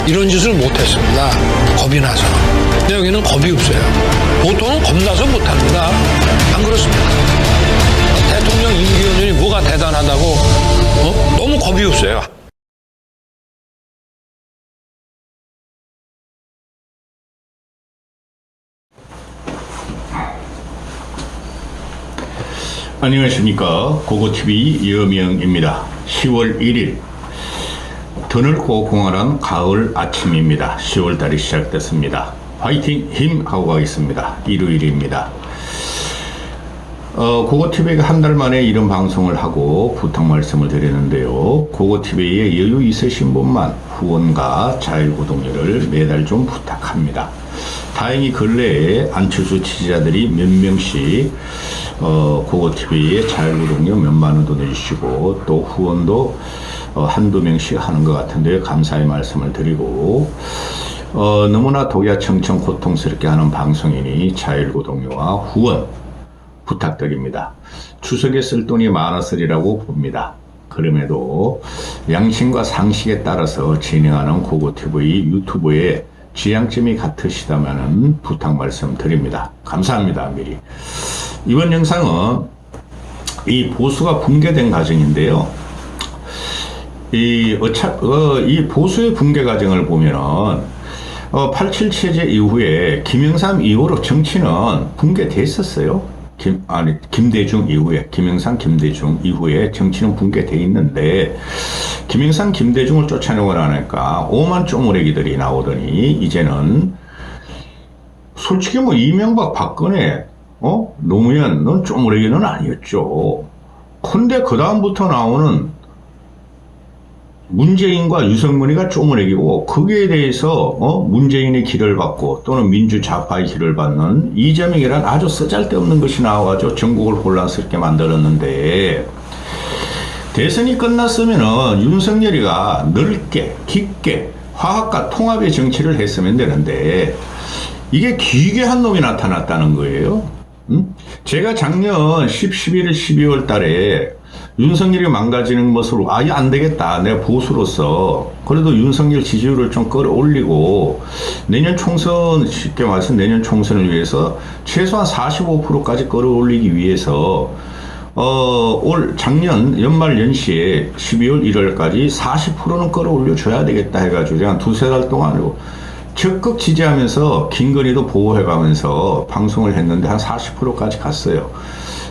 이런 짓을 못했습니다. 겁이 나서. 근데 여기는 겁이 없어요. 보통은 겁나서 못합니다. 안 그렇습니까? 대통령 임기연연이 뭐가 대단하다고 너무 겁이 없어요. 안녕하십니까. 고고TV 여명입니다. 10월 1일 드넓고 공활한 가을 아침입니다. 10월달이 시작됐습니다. 화이팅 힘하고 가겠습니다. 일요일입니다. 고고TV가 한 달 만에 이런 방송을 하고 부탁 말씀을 드리는데요. 고고TV에 여유 있으신 분만 후원과 자율구독료를 매달 좀 부탁합니다. 다행히 근래에 안철수 지지자들이 몇 명씩 고고TV에 자율구독료 몇만 원도 내주시고 또 후원도 한두 명씩 하는 것 같은데 감사의 말씀을 드리고 너무나 독야청청 고통스럽게 하는 방송이니 자율구독료와 후원 부탁드립니다. 추석에 쓸 돈이 많았으리라고 봅니다. 그럼에도 양심과 상식에 따라서 진행하는 고고TV 유튜브에 지향점이 같으시다면 부탁 말씀드립니다. 감사합니다. 미리. 이번 영상은 이 보수가 붕괴된 과정인데요. 이 보수의 붕괴 과정을 보면은 87 체제 이후에 김영삼 이후로 정치는 붕괴됐었어요. 김대중 이후에, 김영삼, 김대중 이후에 정치는 붕괴돼 있는데, 김영삼, 김대중을 쫓아내고 나니까 오만 쪼무레기들이 나오더니, 이제는, 솔직히 뭐, 이명박, 박근혜, 노무현, 넌 쪼무레기는 아니었죠. 근데 그다음부터 나오는 문재인과 유승민이가 쪼무레기고 거기에 대해서 문재인의 길을 받고 또는 민주좌파의 길을 받는 이재명이란 아주 쓰잘데없는 것이 나와가지고 전국을 혼란스럽게 만들었는데 대선이 끝났으면은 윤석열이가 넓게 깊게 화합과 통합의 정치를 했으면 되는데 이게 기괴한 놈이 나타났다는 거예요. 제가 작년 11일 12월 달에 윤석열이 망가지는 모습으로 아예 안 되겠다. 내가 보수로서 그래도 윤석열 지지율을 좀 끌어올리고 내년 총선 쉽게 말해서 내년 총선을 위해서 최소한 45%까지 끌어올리기 위해서 올 작년 연말 연시에 12월 1월까지 40%는 끌어올려 줘야 되겠다 해가지고 그냥 두세 달 동안 적극 지지하면서 김건희도 보호해가면서 방송을 했는데 한 40%까지 갔어요.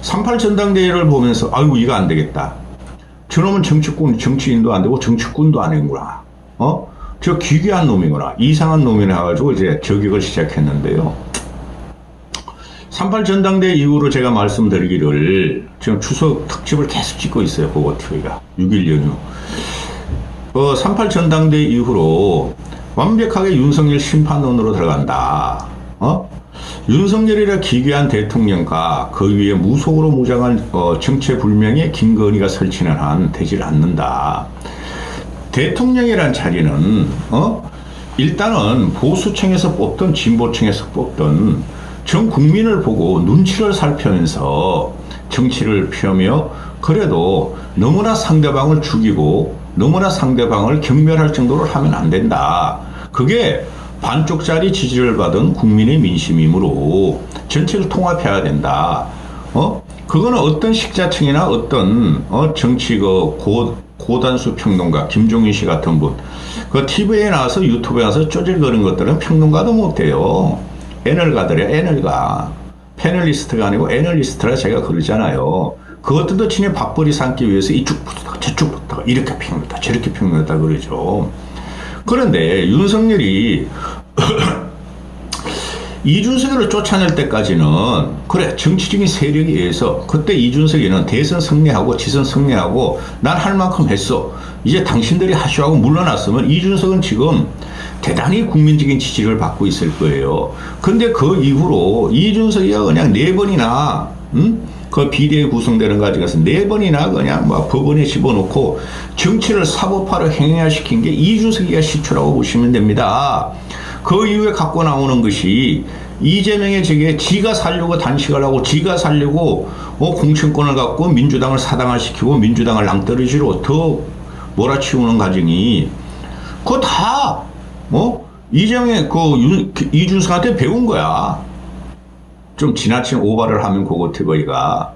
38 전당대회를 보면서 아이고 이거 안 되겠다. 저놈은 정치인도 안 되고 정치꾼도 아니구나. 저 기괴한 놈이구나. 이상한 놈이라 해가지고 이제 저격을 시작했는데요. 38 전당대회 이후로 제가 말씀드리기를 지금 추석 특집을 계속 찍고 있어요. 고고TV가 6일 연휴. 38 전당대회 이후로 완벽하게 윤석열 심판론으로 들어간다. 윤석열이라 기괴한 대통령과 그 위에 무속으로 무장한 정체불명의 김건희가 설치는 한 되질 않는다. 대통령이란 자리는 일단은 보수층에서 뽑든 진보층에서 뽑든 전 국민을 보고 눈치를 살피면서 정치를 펴며 그래도 너무나 상대방을 죽이고 너무나 상대방을 경멸할 정도로 하면 안 된다. 그게 반쪽짜리 지지를 받은 국민의 민심이므로 전체를 통합해야 된다. 그거는 어떤 식자층이나 어떤 정치 고단수 평론가 김종인 씨 같은 분 그 TV에 나와서 유튜브에 나와서 쪼질거리는 것들은 평론가도 못해요. 애널가들이야. 애널가. 패널리스트가 아니고 애널리스트라 제가 그러잖아요. 그것들도 친히 밥벌이 삼기 위해서 이쪽부터 저쪽부터 이렇게 평론했다 저렇게 평론했다 그러죠. 그런데 윤석열이 이준석을 쫓아낼 때까지는 그래 정치적인 세력에 의해서 그때 이준석이는 대선 승리하고 지선 승리하고 난 할 만큼 했어. 이제 당신들이 하시오 하고 물러났으면 이준석은 지금 대단히 국민적인 지지를 받고 있을 거예요. 근데 그 이후로 이준석이가 그냥 4번이나 그 비대위 구성되는 가지고 가서 4번이나 그냥 뭐 법원에 집어넣고 정치를 사법화로 행위화시킨 게 이준석이가 시초라고 보시면 됩니다. 그 이후에 갖고 나오는 것이 이재명의 저게 지가 살려고 단식을 하고 지가 살려고 공천권을 갖고 민주당을 사당화시키고 민주당을 낭떠러지로 더 몰아치우는 과정이 그거 다 이재명의 이준석한테 배운 거야. 좀 지나친 오바를 하면 고고TV가.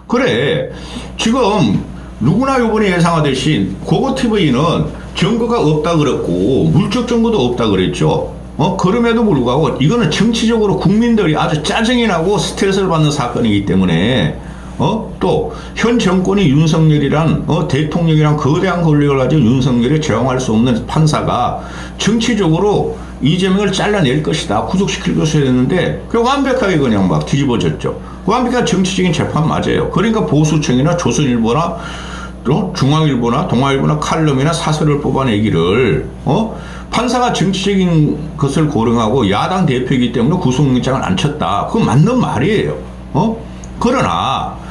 그래, 지금 누구나 요번에 예상하듯이 고고TV는 증거가 없다 그랬고, 물적 증거도 없다 그랬죠. 그럼에도 불구하고 이거는 정치적으로 국민들이 아주 짜증이 나고 스트레스를 받는 사건이기 때문에 또 현 정권이 윤석열이란 대통령이란 거대한 권력을 가진 윤석열이 제어할 수 없는 판사가 정치적으로 이재명을 잘라낼 것이다, 구속시킬 것이야 했는데 그 완벽하게 그냥 막 뒤집어졌죠. 완벽한 정치적인 재판 맞아요. 그러니까 보수청이나 조선일보나 또 중앙일보나 동아일보나 칼럼이나 사설을 뽑아내기를 판사가 정치적인 것을 고려하고 야당 대표이기 때문에 구속영장을 안 쳤다. 그건 맞는 말이에요. 그러나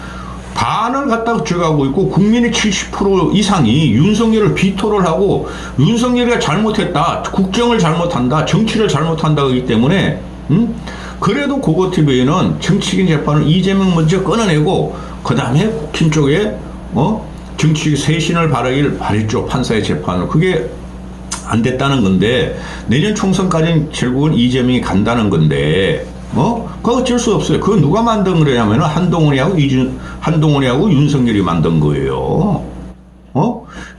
반을 갖다가 주장하고 있고 국민의 70% 이상이 윤석열을 비토를 하고 윤석열이가 잘못했다, 국정을 잘못한다, 정치를 잘못한다 하기 때문에 그래도 고고TV는 정치적인 재판을 이재명 먼저 끊어내고 그 다음에 국힘 쪽에 정치적 쇄신을 바랬죠. 판사의 재판을. 그게 안 됐다는 건데 내년 총선까지는 결국은 이재명이 간다는 건데 그거 어쩔 수 없어요. 그거 누가 만든 거냐면 한동훈이하고 윤석열이 만든 거예요.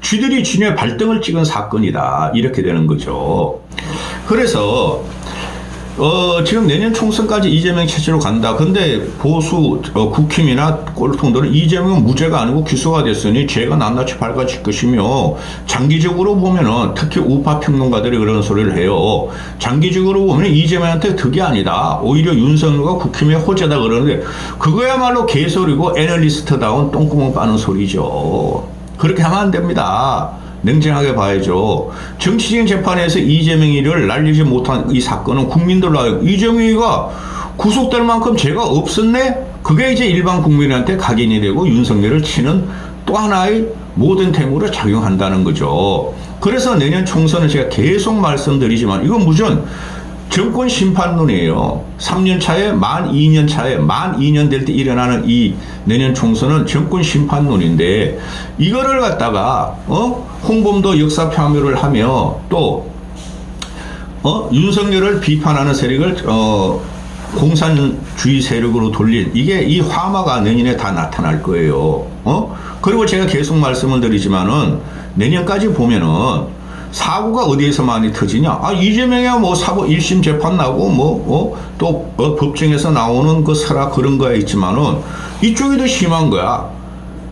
쥐들이 쥐의 발등을 찍은 사건이다. 이렇게 되는 거죠. 그래서 지금 내년 총선까지 이재명 체제로 간다. 근데 보수 국힘이나 꼴통들은 이재명은 무죄가 아니고 기소가 됐으니 죄가 낱낱이 밝아질 것이며, 장기적으로 보면은 특히 우파 평론가들이 그런 소리를 해요. 장기적으로 보면 이재명한테 득이 아니다, 오히려 윤석열과 국힘의 호재다 그러는데 그거야말로 개소리고 애널리스트다운 똥구멍 빠는 소리죠. 그렇게 하면 안 됩니다. 냉정하게 봐야죠. 정치적인 재판에서 이재명이를 날리지 못한 이 사건은 국민들로 하여금 이재명이가 구속될 만큼 죄가 없었네? 그게 이제 일반 국민한테 각인이 되고 윤석열을 치는 또 하나의 모든 템으로 작용한다는 거죠. 그래서 내년 총선은 제가 계속 말씀드리지만 이건 무슨 정권 심판론이에요. 3년 차에 만 2년 차에 만 2년 될 때 일어나는 이 내년 총선은 정권 심판론인데 이거를 갖다가 홍범도 역사 폄훼를 하며 또 윤석열을 비판하는 세력을 공산주의 세력으로 돌린 이 화마가 내년에 다 나타날 거예요. 그리고 제가 계속 말씀을 드리지만은 내년까지 보면은 사고가 어디에서 많이 터지냐? 이재명이야 사고 1심 재판 나고 또 법정에서 나오는 그 설악 그런 거야 있지만은 이쪽이 더 심한 거야.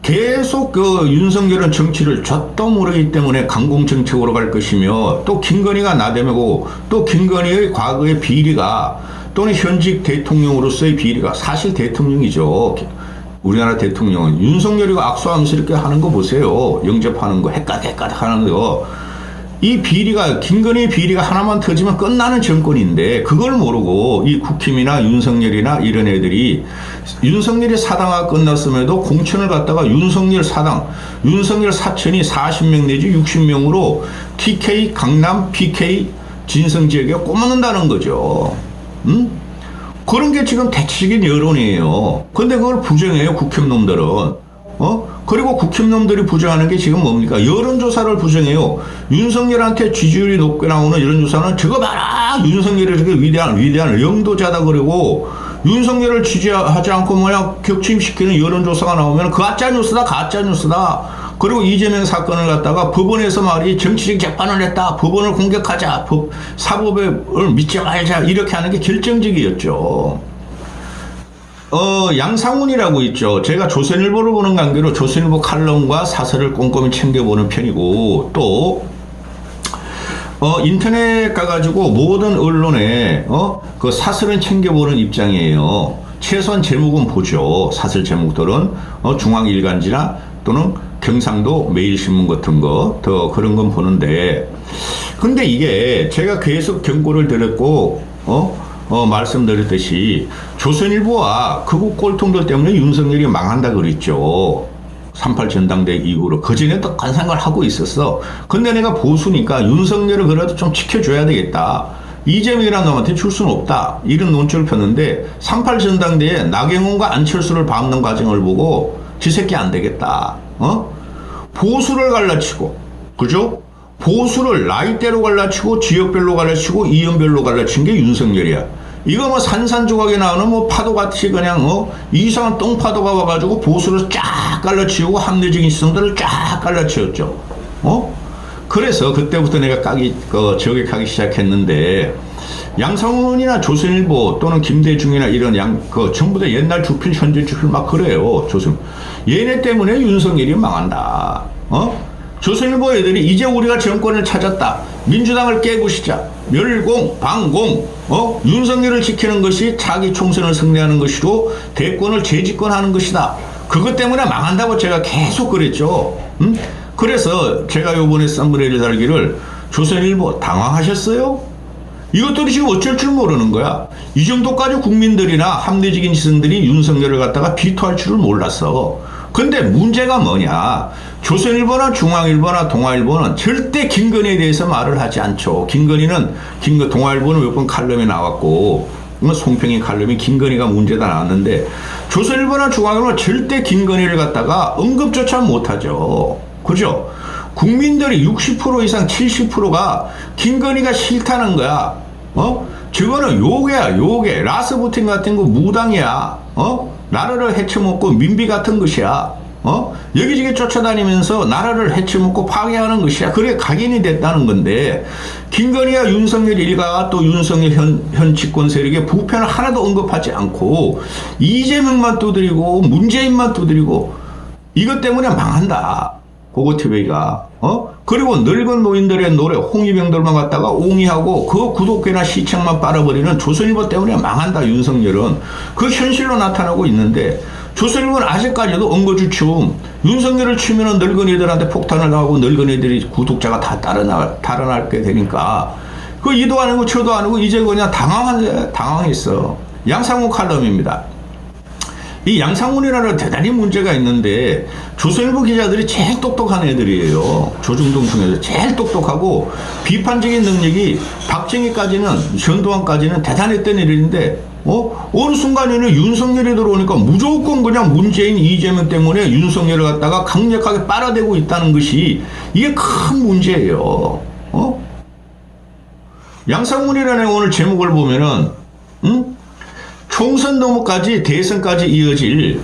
계속 윤석열은 정치를 젖도 모르기 때문에 강공정책으로 갈 것이며, 또 김건희가 나대매고, 또 김건희의 과거의 비리가, 또는 현직 대통령으로서의 비리가, 사실 대통령이죠. 우리나라 대통령은 윤석열이가 악수하면서 이렇게 하는 거 보세요. 영접하는 거, 헷가닥 하는 거. 이 비리가, 김건희 비리가 하나만 터지면 끝나는 정권인데 그걸 모르고 이 국힘이나 윤석열이나 이런 애들이 윤석열이 사당화 끝났음에도 공천을 갖다가 윤석열 사천이 40명 내지 60명으로 TK 강남 PK 진성 지역에 꼬먹는다는 거죠. 그런 게 지금 대치적인 여론이에요. 근데 그걸 부정해요, 국힘놈들은. 그리고 국힘놈들이 부정하는 게 지금 뭡니까? 여론조사를 부정해요. 윤석열한테 지지율이 높게 나오는 여론조사는 저거 봐라! 윤석열이 이렇게 위대한 영도자다 그러고, 윤석열을 지지하지 않고 격침시키는 여론조사가 나오면 가짜뉴스다. 그리고 이재명 사건을 갖다가 법원에서 정치적 재판을 했다. 법원을 공격하자. 사법을 믿지 말자. 이렇게 하는 게 결정적이었죠. 양상훈이라고 있죠. 제가 조선일보를 보는 관계로 조선일보 칼럼과 사설을 꼼꼼히 챙겨보는 편이고, 또 인터넷 가가지고 모든 언론에 그 사설은 챙겨보는 입장이에요. 최소한 제목은 보죠. 사설 제목들은 중앙일간지나 또는 경상도 매일신문 같은 거 더 그런 건 보는데, 근데 이게 제가 계속 경고를 드렸고 말씀드렸듯이 조선일보와 극우 꼴통들 때문에 윤석열이 망한다 그랬죠. 3.8 전당대회 이후로. 그전에 똑같은 생각을 하고 있었어. 근데 내가 보수니까 윤석열을 그래도 좀 지켜줘야 되겠다. 이재명이라는 놈한테 줄 수는 없다. 이런 논조를 폈는데 3.8 전당대회에 나경원과 안철수를 밟는 과정을 보고 지 새끼 안 되겠다. 보수를 갈라치고, 그죠? 보수를 나이대로 갈라치고 지역별로 갈라치고 이연별로 갈라친 게 윤석열이야. 이거 뭐 산산조각에 나오는 뭐 파도같이 그냥 이상한 똥파도가 와가지고 보수를 쫙 갈라치우고 합리적인 시선들을 쫙 갈라치웠죠. 그래서 그때부터 내가 저격하기 시작했는데, 양상훈이나 조선일보 또는 김대중이나 이런 전부 다 옛날 주필 현재 주필 막 그래요. 얘네 때문에 윤석열이 망한다. 조선일보 애들이 이제 우리가 정권을 찾았다. 민주당을 깨부시자. 멸공, 방공, 윤석열을 지키는 것이 자기 총선을 승리하는 것이고 대권을 재집권하는 것이다. 그것 때문에 망한다고 제가 계속 그랬죠. 그래서 제가 요번에 썸브레이를 달기를 조선일보 당황하셨어요? 이것들이 지금 어쩔 줄 모르는 거야. 이 정도까지 국민들이나 합리적인 시선들이 윤석열을 갖다가 비토할 줄을 몰랐어. 근데 문제가 뭐냐. 조선일보나 중앙일보나 동아일보는 절대 김건희에 대해서 말을 하지 않죠. 동아일보는 몇 번 칼럼에 나왔고, 송평이 칼럼이 김건희가 문제다 나왔는데, 조선일보나 중앙일보는 절대 김건희를 갖다가 언급조차 못하죠. 그죠? 국민들이 60% 이상 70%가 김건희가 싫다는 거야. 저거는 요괴야, 요괴. 라스푸틴 같은 거 무당이야. 나라를 해쳐먹고 민비 같은 것이야. 여기저기 쫓아다니면서 나라를 해쳐먹고 파괴하는 것이야. 그래 각인이 됐다는 건데, 김건희와 윤석열 일가 또 윤석열 현 집권 세력의 부패는 하나도 언급하지 않고 이재명만 두드리고 문재인만 두드리고, 이것 때문에 망한다. 고고TV가. 그리고 늙은 노인들의 노래 홍위병들만 갖다가 옹이하고 그 구독계나 시청만 빨아버리는 조선일보 때문에 망한다. 윤석열은 그 현실로 나타나고 있는데, 조선일보는 아직까지도 엉거주춤 윤석열을 치면은 늙은이들한테 폭탄을 하고 늙은이들이 구독자가 다 달아나게 되니까 그 이도 아니고 저도 아니고 이제 그냥 당황했어. 양상훈 칼럼입니다. 이 양상훈이라는 대단히 문제가 있는데, 조선일보 기자들이 제일 똑똑한 애들이에요. 조중동 중에서 제일 똑똑하고 비판적인 능력이 박정희까지는, 전두환까지는 대단했던 애들인데, 어느 순간에는 윤석열이 들어오니까 무조건 그냥 문재인, 이재명 때문에 윤석열을 갖다가 강력하게 빨아대고 있다는 것이 이게 큰 문제예요. 양상훈이라는 오늘 제목을 보면은, 총선 넘어까지 대선까지 이어질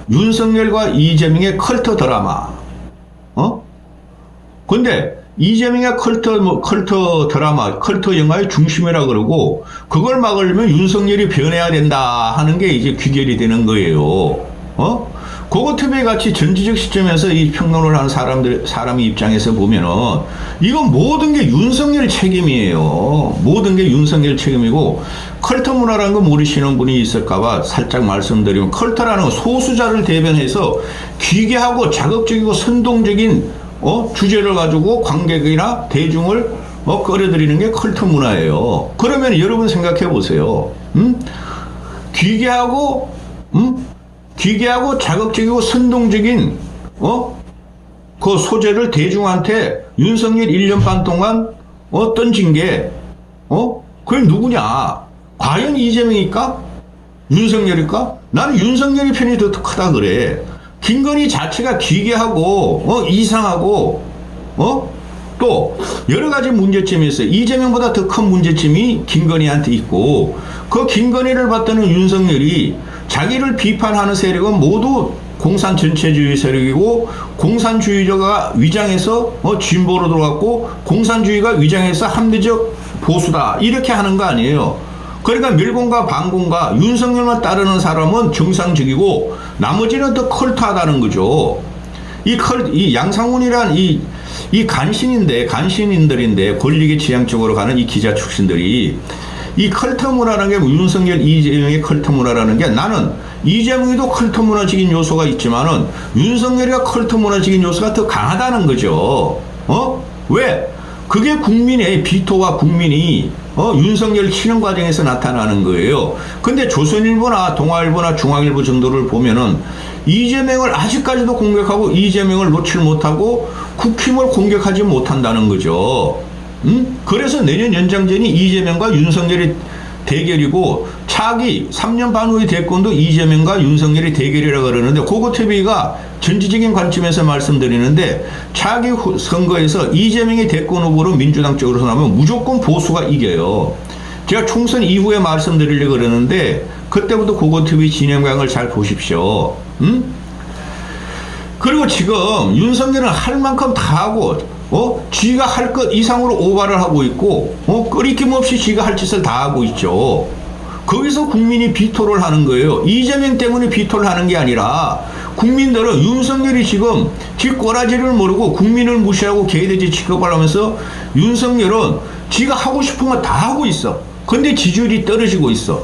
윤석열과 이재명의 컬터 드라마. 근데 이재명의 컬터 드라마, 컬터 영화의 중심이라 그러고, 그걸 막으려면 윤석열이 변해야 된다 하는 게 이제 귀결이 되는 거예요. 고고TV 같이 전지적 시점에서 이 평론을 하는 사람의 입장에서 보면은, 이건 모든 게 윤석열 책임이에요. 모든 게 윤석열 책임이고, 컬터 문화라는 거 모르시는 분이 있을까봐 살짝 말씀드리면, 컬터라는 건 소수자를 대변해서 기괴하고 자극적이고 선동적인 주제를 가지고 관객이나 대중을 끌어들이는 게 컬터 문화예요. 그러면 여러분 생각해 보세요. 기괴하고 자극적이고 선동적인 그 소재를 대중한테 윤석열 1년 반 동안 던진 게 그게 누구냐? 과연 이재명일까? 윤석열일까? 나는 윤석열의 편이 더 크다 그래. 김건희 자체가 기괴하고 이상하고 또 여러 가지 문제점이 있어요. 이재명보다 더 큰 문제점이 김건희한테 있고, 그 김건희를 받드는 윤석열이 자기를 비판하는 세력은 모두 공산 전체주의 세력이고, 공산주의자가 위장해서 진보로 들어갔고, 공산주의가 위장해서 합리적 보수다 이렇게 하는 거 아니에요. 그러니까 멸공과 방공과 윤석열만 따르는 사람은 정상적이고 나머지는 더 컬트하다는 거죠. 이 양상훈이란 이 간신인들인데 권력의 지향 쪽으로 가는 이 기자 출신들이, 이 컬트 문화라는 게 윤석열, 이재명의 컬트 문화라는 게, 나는 이재명에도 컬트 문화적인 요소가 있지만은 윤석열이가 컬트 문화적인 요소가 더 강하다는 거죠. 왜? 그게 국민의 비토와 국민이 윤석열 치는 과정에서 나타나는 거예요. 근데 조선일보나 동아일보나 중앙일보 정도를 보면은 이재명을 아직까지도 공격하고 이재명을 놓칠 못하고 국힘을 공격하지 못한다는 거죠. 그래서 내년 연장전이 이재명과 윤석열의 대결이고, 차기 3년 반 후의 대권도 이재명과 윤석열이 대결이라고 그러는데 고고TV가 전지적인 관점에서 말씀드리는데 차기 선거에서 이재명이 대권 후보로 민주당 쪽으로 나오면 무조건 보수가 이겨요. 제가 총선 이후에 말씀드리려고 그러는데 그때부터 고고TV 진행방을 잘 보십시오. 그리고 지금 윤석열은 할 만큼 다 하고 쥐가 할 것 이상으로 오바를 하고 있고 끄리낌 없이 쥐가 할 짓을 다 하고 있죠. 거기서 국민이 비토를 하는 거예요. 이재명 때문에 비토를 하는 게 아니라 국민들은 윤석열이 지금 지 꼬라지를 모르고 국민을 무시하고 개돼지 취급을 하면서 윤석열은 지가 하고 싶은 거 다 하고 있어. 근데 지지율이 떨어지고 있어.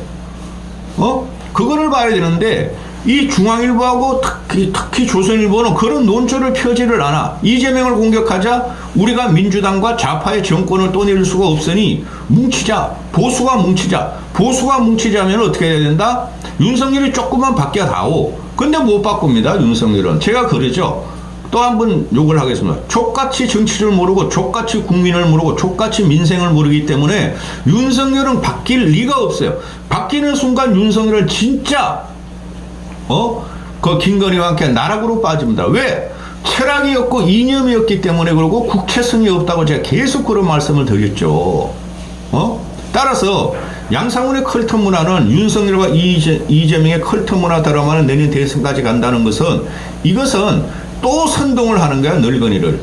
그거를 봐야 되는데 이 중앙일보하고 특히 조선일보는 그런 논조를 펴지를 않아. 이재명을 공격하자 우리가 민주당과 좌파의 정권을 떠낼 수가 없으니 뭉치자. 보수가 뭉치자. 보수가 뭉치자면 어떻게 해야 된다? 윤석열이 조금만 바뀌어다오. 근데 못 바꿉니다. 윤석열은. 제가 그러죠. 또 한 번 욕을 하겠습니다. 족같이 정치를 모르고 족같이 국민을 모르고 족같이 민생을 모르기 때문에 윤석열은 바뀔 리가 없어요. 바뀌는 순간 윤석열은 진짜 그 김건희와 함께 나락으로 빠집니다. 왜? 철학이 없고 이념이 없기 때문에 그러고 국채성이 없다고 제가 계속 그런 말씀을 드렸죠. 따라서 양상훈의 컬트 문화는 윤석열과 이재명의 컬트 문화 드라마는 내년 대선까지 간다는 것은 이것은 또 선동을 하는 거야, 늙은이를.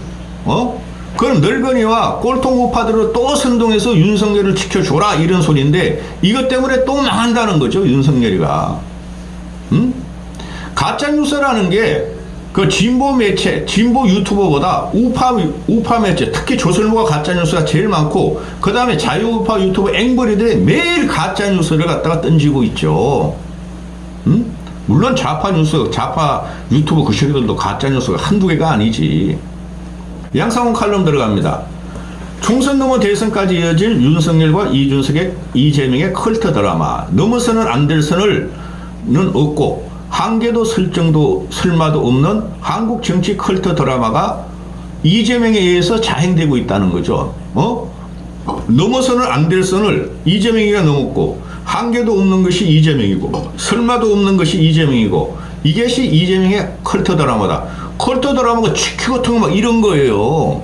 그럼 늙은이와 꼴통 우파들을 또 선동해서 윤석열을 지켜줘라 이런 소리인데 이것 때문에 또 망한다는 거죠, 윤석열이가. 가짜뉴스라는 게 그 진보 매체, 진보 유튜버보다 우파 매체, 특히 조선일보가 가짜뉴스가 제일 많고 그 다음에 자유우파 유튜버 앵벌이들이 매일 가짜뉴스를 갖다가 던지고 있죠. 물론 좌파 뉴스, 좌파 유튜버 그 시리들도 가짜뉴스가 한두 개가 아니지. 양상훈 칼럼 들어갑니다. 총선 넘어 대선까지 이어질 윤석열과 이재명의 컬트 드라마. 넘어서는 안 될 선은 없고 한계도 설정도 설마도 없는 한국 정치 컬트 드라마가 이재명에 의해서 자행되고 있다는 거죠. 넘어서는 안 될 선을 이재명이가 넘었고 한계도 없는 것이 이재명이고 설마도 없는 것이 이재명이고 이것이 이재명의 컬트 드라마다. 컬트 드라마가 치킨 같은 거 막 이런 거예요.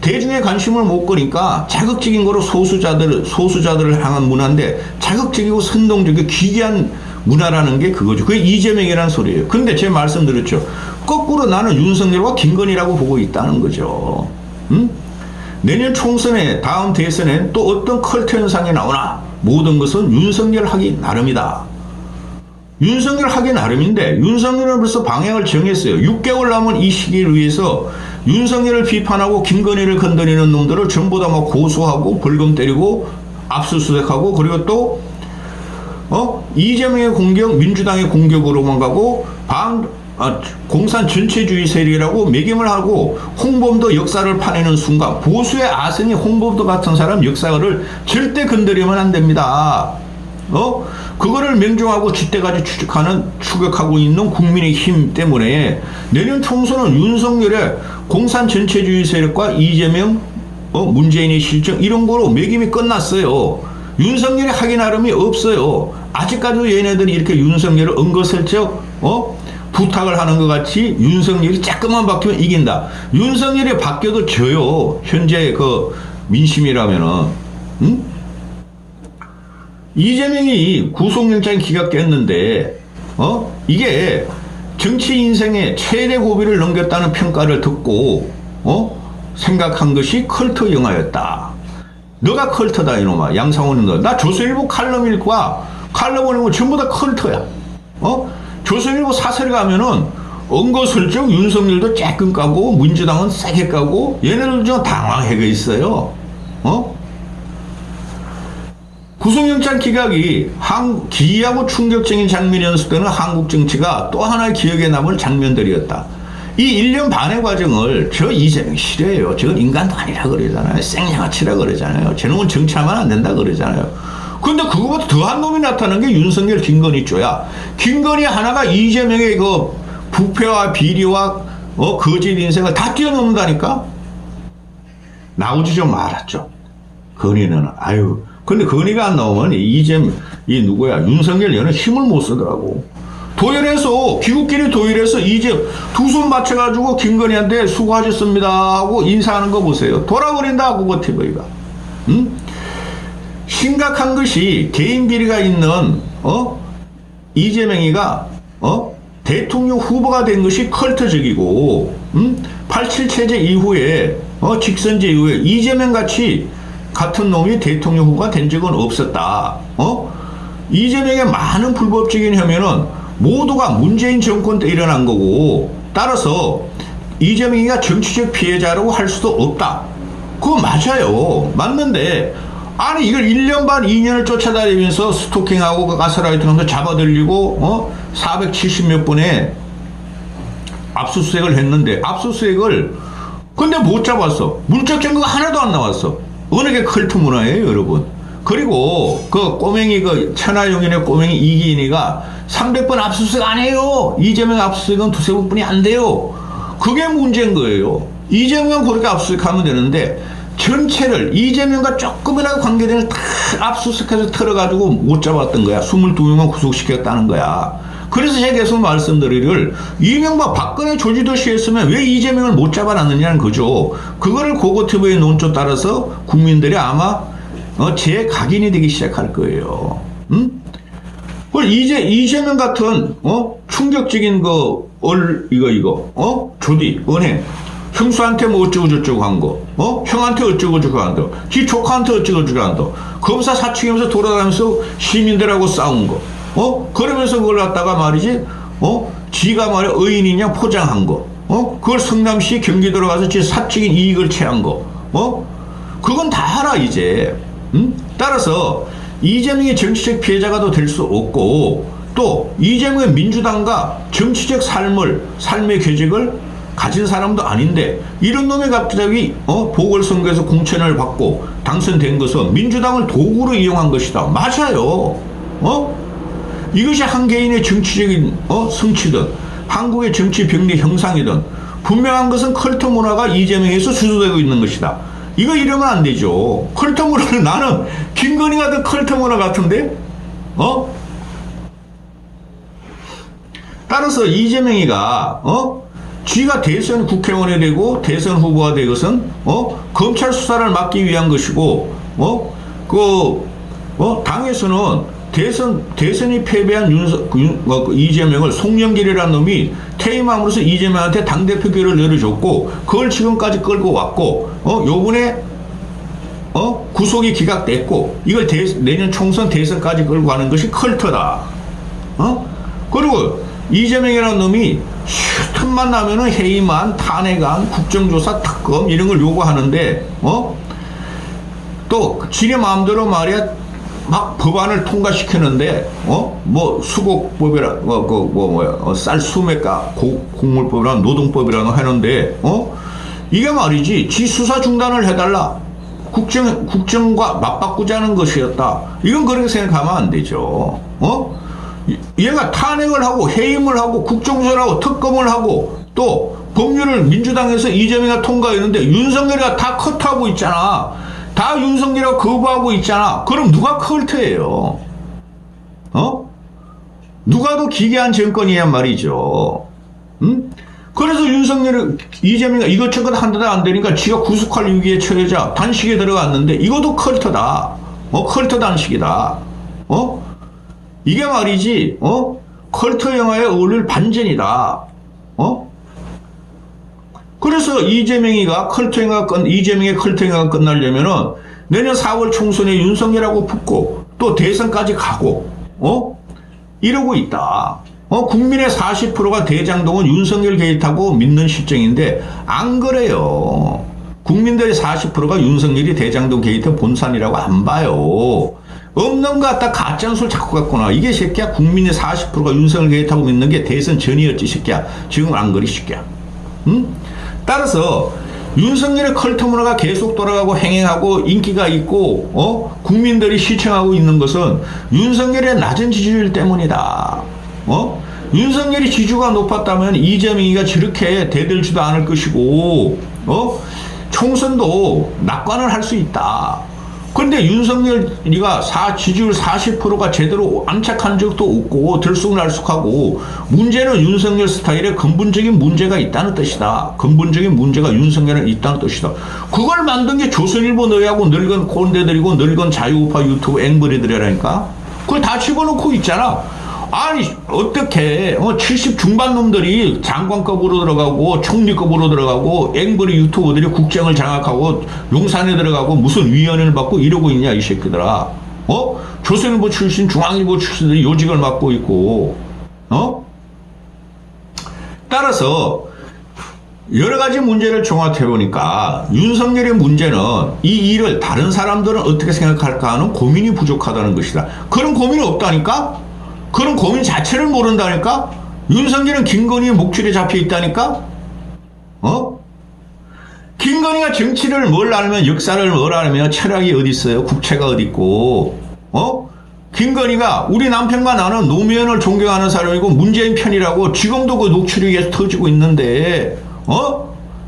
대중의 관심을 못 끄니까 자극적인 거로 소수자들을 향한 문화인데 자극적이고 선동적이고 기괴한 문화라는 게 그거죠. 그게 이재명이라는 소리예요. 근데 제가 말씀드렸죠. 거꾸로 나는 윤석열과 김건희라고 보고 있다는 거죠. 내년 총선에 다음 대선에 또 어떤 컬트 현상이 나오나 모든 것은 윤석열 하기 나름이다. 윤석열 하기 나름인데 윤석열은 벌써 방향을 정했어요. 6개월 남은 이 시기를 위해서 윤석열을 비판하고 김건희를 건드리는 놈들을 전부 다 막 고소하고 벌금 때리고 압수수색하고 그리고 또 이재명의 공격, 민주당의 공격으로만 가고 공산 전체주의 세력이라고 매김을 하고 홍범도 역사를 파내는 순간 보수의 아성이 홍범도 같은 사람 역사를 절대 건드리면 안 됩니다. 그거를 명종하고 쥐떼까지 추격하고 있는 국민의힘 때문에 내년 총선은 윤석열의 공산 전체주의 세력과 이재명, 문재인의 실정 이런 거로 매김이 끝났어요. 윤석열이 하기 나름이 없어요. 아직까지도 얘네들이 이렇게 윤석열을 은거슬쩍 부탁을 하는 것 같이 윤석열이 조금만 바뀌면 이긴다. 윤석열이 바뀌어도 져요. 현재 그 민심이라면은. 이재명이 구속영장이 기각됐는데 이게 정치 인생의 최대 고비를 넘겼다는 평가를 듣고 생각한 것이 컬트 영화였다. 너가 컬트다 이놈아. 양상훈은 너. 나 조선일보 칼럼 읽고 칼럼 보는 거 전부 다 컬트야. 조선일보 사설에 가면은 은거슬쩍 윤석열도 쬐끔 까고 민주당은 세게 까고 얘네들 좀 당황해가 있어요. 구속영장 기각이 기이하고 충격적인 장면이 연습되는 한국 정치가 또 하나의 기억에 남을 장면들이었다. 이 1년 반의 과정을 저 이재명 싫어해요. 저건 인간도 아니라 그러잖아요. 생양아치라 그러잖아요. 저놈은 정치하면 안 된다 그러잖아요. 근데 그거보다 더한 놈이 나타난 게 윤석열 김건희 쪼야. 김건희 하나가 이재명의 그 부패와 비리와 거짓 인생을 다 뛰어넘는다니까? 나오지 좀 말았죠. 건희는 근데 건희가 안 나오면 이 누구야 윤석열 얘는 힘을 못 쓰더라고. 도열해서 귀국끼리 도열해서 이제 두 손 맞춰가지고 김건희한테 수고하셨습니다 하고 인사하는 거 보세요. 돌아버린다 그거 TV가. 응? 심각한 것이 개인 비리가 있는 이재명이가 대통령 후보가 된 것이 컬트적이고 87 체제 이후에 직선제 이후에 이재명 같은 놈이 대통령 후보가 된 적은 없었다. 이재명의 많은 불법적인 혐의는 모두가 문재인 정권 때 일어난 거고 따라서 이재명이가 정치적 피해자라고 할 수도 없다. 그거 맞아요. 맞는데 아니 이걸 1년 반 2년을 쫓아다니면서 스토킹하고 가스라이팅하면서 잡아들리고 470몇 번에 압수수색을 했는데 압수수색을 근데 못 잡았어. 물적 증거가 하나도 안 나왔어. 어느 게 컬트 문화예요 여러분. 그리고 그 꼬맹이 그 천하용인의 꼬맹이 이기인이가 300번 압수수색 안 해요. 이재명 압수수색은 두세 번뿐이 안 돼요. 그게 문제인 거예요. 이재명 그렇게 압수수색하면 되는데 전체를 이재명과 조금이라도 관계되는 다 압수수색해서 털어가지고 못 잡았던 거야. 22명만 구속시켰다는 거야. 그래서 제가 계속 말씀드리기를 이명박 박근혜 조지도시 했으면 왜 이재명을 못 잡아놨느냐는 거죠. 그거를 고고TV의 논조 따라서 국민들이 아마 재각인이 되기 시작할 거예요. 이재명 같은 충격적인 조디 은행 형수한테 뭐 어쩌고저쩌고 한 거, 형한테 어쩌고저쩌고 한 거, 지 조카한테 어쩌고저쩌고 한 거, 검사 사칭하면서 돌아다니면서 시민들하고 싸운 거, 그러면서 그걸 갖다가 말이지, 지가 말이야 의인이냐 포장한 거, 그걸 성남시 경기도로 가서 지 사적인 이익을 취한 거, 그건 다 하라 이제. 따라서 이재명이 정치적 피해자가 될 수 없고 또 이재명의 민주당과 정치적 삶의 계획을 가진 사람도 아닌데 이런 놈이 갑자기 보궐선거에서 공천을 받고 당선된 것은 민주당을 도구로 이용한 것이다. 맞아요. 이것이 한 개인의 정치적인 성취든 한국의 정치 병리 형상이든 분명한 것은 컬트 문화가 이재명에서 주도되고 있는 것이다. 이거 이러면 안 되죠. 컬트 문화는 나는 김건희가 더 컬트 문화 같은데? 따라서 이재명이가 쥐가 대선 국회의원이 되고 대선 후보가 된 것은 검찰 수사를 막기 위한 것이고 당에서는 대선이 패배한 이재명을 송영길이라는 놈이 퇴임함으로써 이재명한테 당대표 기회를 내려줬고 그걸 지금까지 끌고 왔고 요번에 구속이 기각됐고 이걸 내년 총선 대선까지 끌고 가는 것이 컬트다. 그리고 이재명이라는 놈이 틈만 나면은 해임안, 탄핵안, 국정조사, 특검 이런 걸 요구하는데 또 지네 마음대로 말이야 막 법안을 통과시키는데 뭐 수곡법이라 쌀 수매가 곡물법이라 노동법이라는 하는데 이게 말이지 지 수사 중단을 해달라 국정과 맞바꾸자는 것이었다. 이건 그렇게 생각하면 안 되죠. 얘가 탄핵을 하고 해임을 하고 국정조사를 하고 특검을 하고 또 법률을 민주당에서 이재명이 통과했는데 윤석열이가 다 컷하고 있잖아. 다 윤석열이가 거부하고 있잖아. 그럼 누가 컬트예요? 누가 더 기괴한 정권이야 말이죠. 그래서 이재명이 이것저것 한데도 안 되니까 지가 구속할 위기에 처해자 단식에 들어갔는데 이것도 컬트다. 컬트 단식이다. 이게 말이지, 컬트 영화에 어울릴 반전이다. 그래서 이재명의 컬트 영화가 끝나려면은 내년 4월 총선에 윤석열하고 붙고 또 대선까지 가고, 이러고 있다. 국민의 40%가 대장동은 윤석열 게이트하고 믿는 실정인데 안 그래요. 국민들의 40%가 윤석열이 대장동 게이트 본산이라고 안 봐요. 없는 거 갖다 가짜뉴스를 자꾸 갖고 나. 이게 새끼야 국민의 40%가 윤석열 게이트하고 믿는 게 대선 전이었지 새끼야. 지금 안 그리 새끼야. 따라서 윤석열의 컬트 문화가 계속 돌아가고 행행하고 인기가 있고 국민들이 시청하고 있는 것은 윤석열의 낮은 지지율 때문이다. 윤석열이 지지가 높았다면 이재명이가 저렇게 대들지도 않을 것이고 총선도 낙관을 할 수 있다. 그런데 윤석열이가 지지율 40%가 제대로 안착한 적도 없고 들쑥날쑥하고 문제는 윤석열 스타일에 근본적인 문제가 있다는 뜻이다. 근본적인 문제가 윤석열에 있다는 뜻이다. 그걸 만든 게 조선일보 너희하고 늙은 꼰대들이고 늙은 자유우파 유튜브 앵벌이들이라니까. 그걸 다 집어넣고 있잖아. 아니 어떻게 70 중반 놈들이 장관급으로 들어가고 총리급으로 들어가고 앵벌이 유튜버들이 국정을 장악하고 용산에 들어가고 무슨 위원회를 맡고 이러고 있냐 이 새끼들아. 조선일보 출신 중앙일보 출신들이 요직을 맡고 있고 따라서 여러 가지 문제를 종합해 보니까 윤석열의 문제는 이 일을 다른 사람들은 어떻게 생각할까 하는 고민이 부족하다는 것이다. 그런 고민이 없다니까? 그런 고민 자체를 모른다니까? 윤석열은 김건희의 목줄에 잡혀 있다니까? 김건희가 정치를 뭘 알면 역사를 뭘 알면 철학이 어디 있어요? 국채가 어디 있고? 김건희가 우리 남편과 나는 노무현을 존경하는 사람이고 문재인 편이라고 지금도 그 녹취록이 계속 터지고 있는데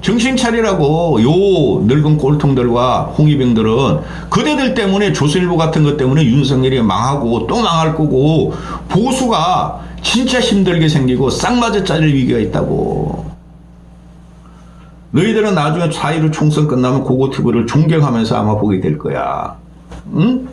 정신 차리라고. 요 늙은 꼴통들과 홍위병들은 그대들 때문에 조선일보 같은 것 때문에 윤석열이 망하고 또 망할 거고 보수가 진짜 힘들게 생기고 쌍맞아 잘릴 위기가 있다고. 너희들은 나중에 4.15 총선 끝나면 고고TV를 존경하면서 아마 보게 될 거야. 응?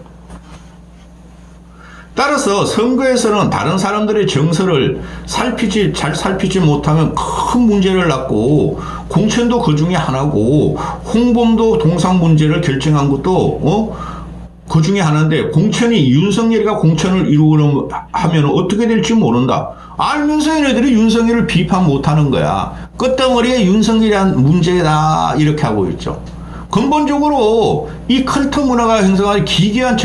따라서 선거에서는 다른 사람들의 정서를 잘 살피지 못하면 큰 문제를 낳고 공천도 그 중에 하나고 홍범도 동상 문제를 결정한 것도 그 중에 하나인데 공천이 윤석열이가 공천을 이루려면 하면 어떻게 될지 모른다. 알면서 얘네들이 윤석열을 비판 못하는 거야. 끝덩어리에 윤석열이 한 문제다 이렇게 하고 있죠. 근본적으로 이 컬트 문화가 형성한 기괴한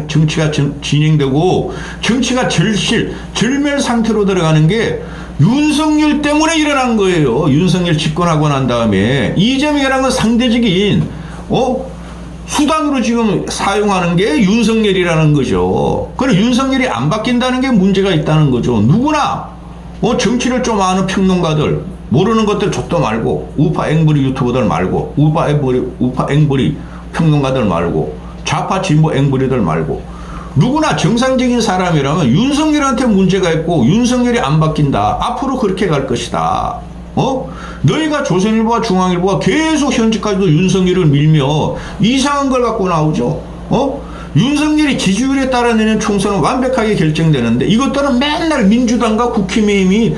정치가 진행되고 정치가 절멸 상태로 들어가는 게 윤석열 때문에 일어난 거예요. 윤석열 집권하고 난 다음에 이재명이라는 건 상대적인 수단으로 지금 사용하는 게 윤석열이라는 거죠. 그럼 윤석열이 안 바뀐다는 게 문제가 있다는 거죠. 누구나 정치를 좀 아는 평론가들 모르는 것들 족도 말고 우파 앵벌이 유튜버들 말고 우파 앵벌이 평론가들 말고 좌파 진보 앵벌이들 말고 누구나 정상적인 사람이라면 윤석열한테 문제가 있고 윤석열이 안 바뀐다. 앞으로 그렇게 갈 것이다. 너희가 조선일보와 중앙일보가 계속 현재까지도 윤석열을 밀며 이상한 걸 갖고 나오죠. 윤석열이 지지율에 따라 내는 총선은 완벽하게 결정되는데 이것들은 맨날 민주당과 국힘이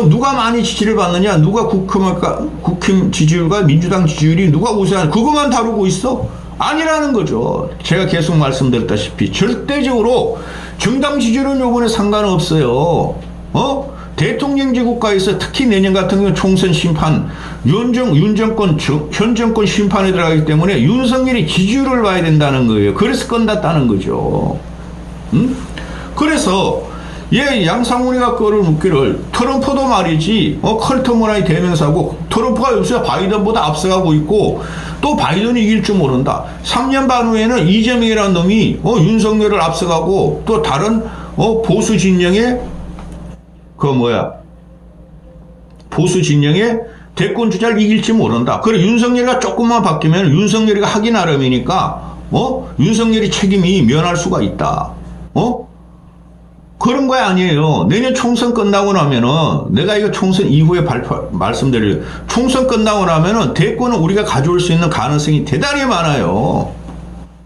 누가 많이 지지를 받느냐, 누가 국힘 지지율과 민주당 지지율이 누가 우세하냐 그것만 다루고 있어. 아니라는 거죠. 제가 계속 말씀드렸다시피 절대적으로 정당 지지율은 요번에 상관없어요. 대통령제 국가에서 특히 내년 같은 경우 총선 심판, 현 정권 심판에 들어가기 때문에 윤석열이 지지율을 봐야 된다는 거예요. 그래서 끝났다는 거죠. 그래서 양상훈이가 그거를 묻기를 트럼프도 말이지 컬트 문화의 대명사고 트럼프가 요새 바이든보다 앞서가고 있고 또 바이든이 이길 줄 모른다. 3년 반 후에는 이재명이라는 놈이 윤석열을 앞서가고 또 다른 보수 진영의 보수 진영의 대권 주자를 이길지 모른다. 그래 윤석열이가 조금만 바뀌면 윤석열이가 하기 나름이니까 윤석열이 책임이 면할 수가 있다. 그런 거 아니에요. 내년 총선 끝나고 나면은 내가 이거 총선 이후에 말씀드릴 총선 끝나고 나면은 대권은 우리가 가져올 수 있는 가능성이 대단히 많아요.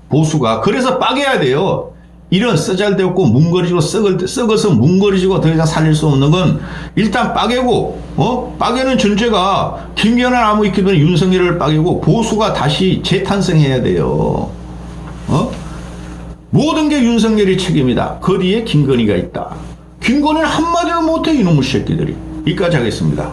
보수가. 그래서 빠개야 돼요. 이런 쓰잘데없고 뭉거리지고 썩어서 뭉거리지고 더 이상 살릴 수 없는 건 일단 빠개고 빠개는 전제가 김기현은 아무 있기 전에 윤석열을 빠개고 보수가 다시 재탄생해야 돼요. 모든 게 윤석열이 책임이다. 그 뒤에 김건희가 있다. 김건희는 한마디도 못해 이놈의 새끼들이. 여기까지 하겠습니다.